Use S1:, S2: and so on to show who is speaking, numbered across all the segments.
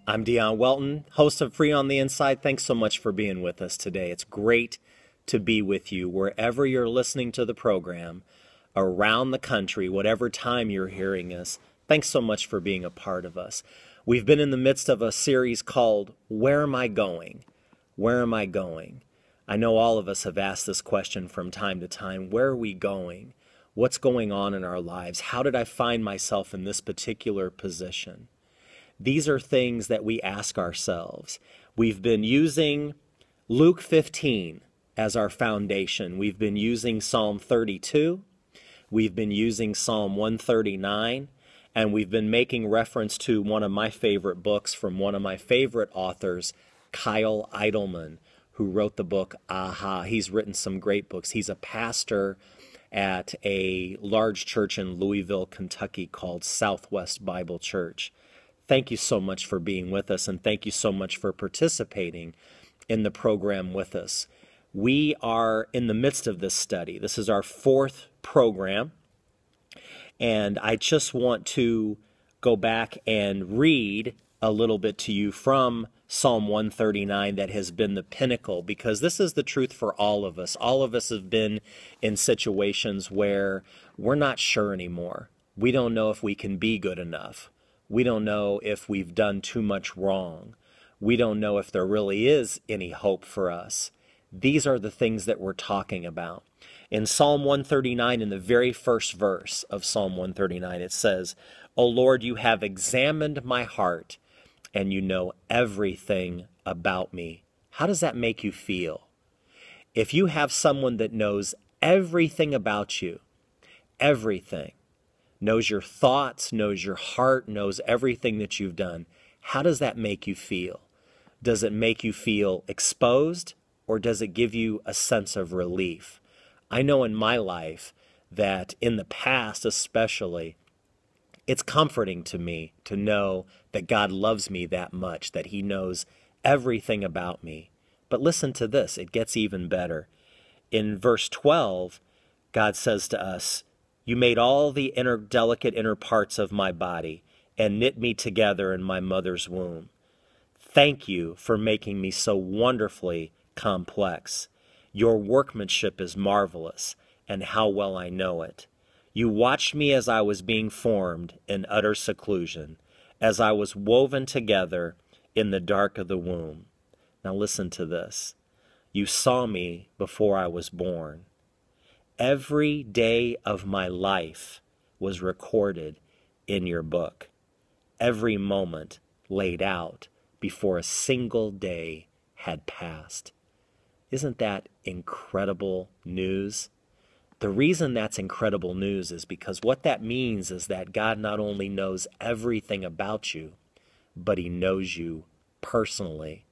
S1: I'm Dion Welton, host of Free on the Inside. Thanks so much for being with us today. It's great to be with you wherever you're listening to the program, around the country, whatever time you're hearing us. Thanks so much for being a part of us. We've been in the midst of a series called Where Am I Going? Where am I going? I know all of us have asked this question from time to time. Where are we going? What's going on in our lives? How did I find myself in this particular position? These are things that we ask ourselves. We've been using Luke 15 as our foundation. We've been using Psalm 32. We've been using Psalm 139. And we've been making reference to one of my favorite books from one of my favorite authors, Kyle Idleman, who wrote the book Aha. He's written some great books. He's a pastor at a large church in Louisville, Kentucky called Southwest Bible Church. Thank you so much for being with us, and thank you so much for participating in the program with us. We are in the midst of this study. This is our fourth program, and I just want to go back and read a little bit to you from Psalm 139 that has been the pinnacle, because this is the truth for all of us. All of us have been in situations where we're not sure anymore. We don't know if we can be good enough. We don't know if we've done too much wrong. We don't know if there really is any hope for us. These are the things that we're talking about. In Psalm 139, in the very first verse of Psalm 139, it says, "O Lord, you have examined my heart, and you know everything about me." How does that make you feel? If you have someone that knows everything about you, everything, knows your thoughts, knows your heart, knows everything that you've done, how does that make you feel? Does it make you feel exposed, or does it give you a sense of relief? I know in my life that in the past especially, it's comforting to me to know that God loves me that much, that He knows everything about me. But listen to this, it gets even better. In verse 12, God says to us, "You made all the delicate inner parts of my body and knit me together in my mother's womb. Thank you for making me so wonderfully complex. Your workmanship is marvelous, and how well I know it. You watched me as I was being formed in utter seclusion, as I was woven together in the dark of the womb." Now listen to this. You saw me before I was born. Every day of my life was recorded in your book. Every moment laid out before a single day had passed. Isn't that incredible news? The reason that's incredible news is because what that means is that God not only knows everything about you, but He knows you personally.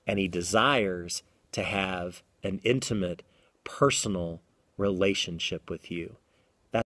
S1: And He desires to have an intimate, personal relationship with you.